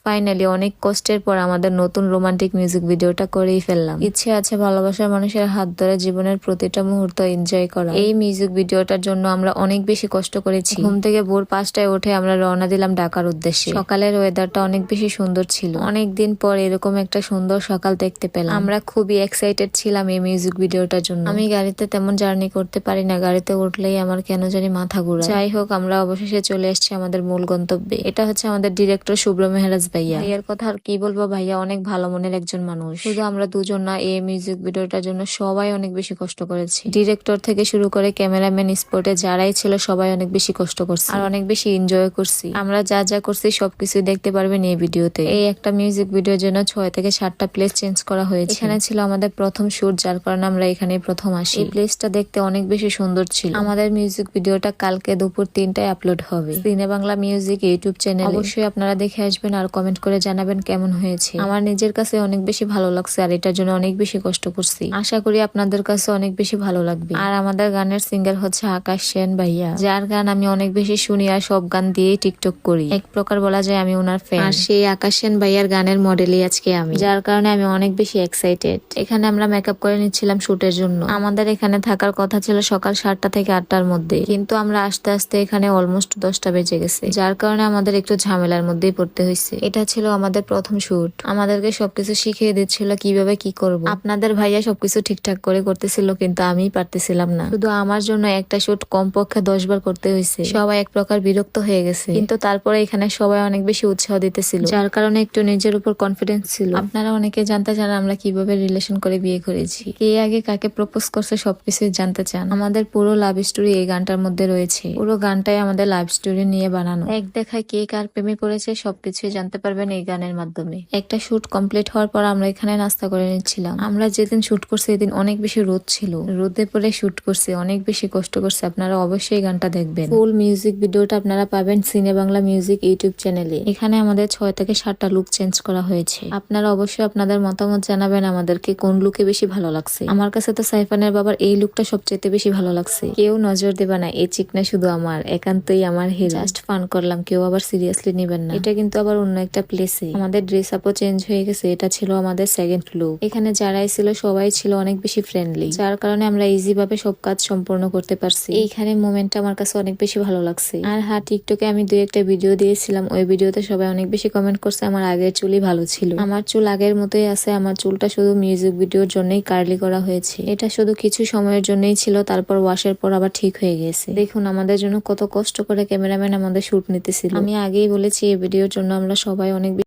Finally অনেক কষ্টের পর আমাদের নতুন রোমান্টিক মিউজিক ভিডিওটা করেই ফেললাম। ইচ্ছে আছে ভালোবাসার মানুষের হাত ধরে জীবনের প্রতিটা মুহূর্ত এনজয় করা। এই মিউজিক ভিডিওটার জন্য আমরা অনেক বেশি কষ্ট করেছি। ঘুম থেকে ভোর 5টায় উঠে আমরা রওনা দিলাম ঢাকার উদ্দেশ্যে। সকালের ওয়েদারটা অনেক বেশি সুন্দর ছিল। অনেকদিন পর এরকম একটা সুন্দর সকাল দেখতে পেলাম। আমরা খুবই এক্সাইটেড ছিলাম এই মিউজিক ভিডিওটার জন্য। আমি গাড়িতে তেমন জার্নি করতে পারি না, গাড়িতে উঠলেই আমার কেন জানি মাথা ঘুরায়। যাই হোক, আমরা অবশেষে চলে এসেছি আমাদের মূল গন্তব্যে। এটা হচ্ছে আমাদের ডিরেক্টর শুভ্র মেহরাজ ভাইয়া। ভাইয়ার কথা আর কি বলবো, ভাইয়া অনেক ভালো মনের একজন মানুষ। শুধু আমরা দুজন না, এই মিউজিক ভিডিওটার জন্য সবাই অনেক বেশি কষ্ট করেছি। ডিরেক্টর থেকে শুরু করে ক্যামেরাম্যান, স্পটে যারাই ছিল সবাই অনেক বেশি কষ্ট করছে আর অনেক বেশি এনজয় করছি। আমরা যা যা করছি সবকিছু দেখতে পারবেন এই ভিডিওতে। এই একটা মিউজিক ভিডিওর জন্য 6 থেকে 7টা প্লেস চেঞ্জ করা হয়েছে। এখানে ছিল আমাদের প্রথম শুট, যার কারণে আমরা এখানে প্রথম আসি। এই প্লেসটা দেখতে অনেক বেশি সুন্দর ছিল। আমাদের মিউজিক ভিডিওটা কালকে দুপুর 3টায় আপলোড হবে সিনে বাংলা মিউজিক ইউটিউব চ্যানেলে। অবশ্যই আপনারা দেখে আসবেন আর কমেন্ট করে জানাবেন কেমন হয়েছে। আমার নিজের কাছে অনেক বেশি ভালো লাগছে আর এটার জন্য অনেক বেশি কষ্ট করছি। আশা করি আপনাদের কাছে অনেক বেশি ভালো লাগবে। আর আমাদের গানের সিঙ্গার হচ্ছে আকাশ সেন ভাইয়া, যার গান আমি অনেক বেশি শুনি আর সব গান দিয়েই টিকটক করি। এক প্রকার বলা যায় আমি ওনার ফ্যান। আর সেই আকাশ সেন ভাইয়ার গানের মডেলই আজকে আমি, যার কারণে আমি অনেক বেশি এক্সাইটেড। এখানে আমরা মেকআপ করে নিচ্ছিলাম শুটের জন্য। আমাদের এখানে থাকার কথা ছিল সকাল 7টা থেকে 8টার মধ্যে, কিন্তু আমরা আস্তে আস্তে এখানে অলমোস্ট 10টা বেজে গেছে, যার কারণে আমাদের একটু ঝামেলার মধ্যেই পড়তে হয়েছে। এটা ছিল আমাদের প্রথম শুট। আমাদেরকে সবকিছু শিখিয়ে দিচ্ছিল কিভাবে কি করব। আপনাদের ভাইয়া সবকিছু ঠিকঠাক করে করতেছিল, কিন্তু আমি পারতেছিলাম না। শুধু আমার জন্য একটা শুট কমপক্ষে 10 বার করতে হয়েছে। সবাই এক প্রকার বিরক্ত হয়ে গেছে, কিন্তু তারপরে এখানে সবাই অনেক বেশি উৎসাহ দিতেছিল, যার কারণে একটু নিজের উপর কনফিডেন্স ছিল। আপনারা অনেকে জানতে চান আমরা কিভাবে রিলেশন করে বিয়ে করেছি, কে আগে কাকে প্রপোজ করছে সবকিছুই জানতে চান। আমাদের পুরো লাভ স্টোরি এই গানটার মধ্যে রয়েছে। পুরো গানটাই আমাদের লাভ স্টোরি নিয়ে বানানো। এক দেখায় কে কার প্রেমে পড়েছে সবকিছুই জানতে পারবেন এই গানের মাধ্যমে। একটা শুট কমপ্লিট হওয়ার পর আমরা এখানে নাস্তা করে নিচ্ছিলাম। আমরা যেদিন শুট করছি এদিন অনেক বেশি রোদ ছিল, রোদে পরে শুট করছি, অনেক বেশি কষ্ট করছে। আপনারা অবশ্যই গানটা দেখবেন। ফুল মিউজিক ভিডিওটা আপনারা পাবেন সিনে বাংলা মিউজিক ইউটিউব চ্যানেলে। এখানে আমাদের 6 থেকে 7টা লুক চেঞ্জ করা হয়েছে। আপনারা অবশ্যই আপনাদের মতামত জানাবেন আমাদেরকে কোন লুকে বেশি ভালো লাগছে। আমার কাছে তো সাইফানের বাবার এই লুকটা সবচেয়ে বেশি ভালো লাগছে। কেউ নজর দেবা না, এই চিকনা শুধু আমার, একান্তই আমার হিরো। জাস্ট ফান করলাম, কেউ আবার সিরিয়াসলি নেবেন না। এটা কিন্তু আবার অন্য একটা প্লেসে। আমাদের ড্রেস আপও চেঞ্জ হয়ে গেছে। এটা ছিল আমাদের সেকেন্ড লুক। এখানে যারাই ছিল সবাই ছিল অনেক বেশি ফ্রেন্ডলি, যার কারণে আমরা ইজি ভাবে সব কাজ সম্পূর্ণ করতে পারছি। এইখানে মোমেন্টটা আমার কাছে অনেক বেশি ভালো লাগছে। আর হ্যাঁ, টিকটকে আমি 2-1টা ভিডিও দিয়েছিলাম, ওই ভিডিওতে সবাই অনেক বেশি কমেন্ট করছে আমার আগের চুলই ভালো ছিল। আমার চুল আগের মতোই আছে। আমার চুলটা শুধু মিউজিক ভিডিওর জন্যই কার্লি করা হয়েছে। এটা শুধু কিছু সময়ের জন্যই ছিল, তারপর ওয়াশের পর আবার ঠিক হয়ে গেছে। দেখুন আমাদের জন্য কত কষ্ট করে ক্যামেরাম্যান আমাদের শুট নিতেছিল। আমি আগেই বলেছি এই ভিডিওর জন্য আমরা সবাই অনেক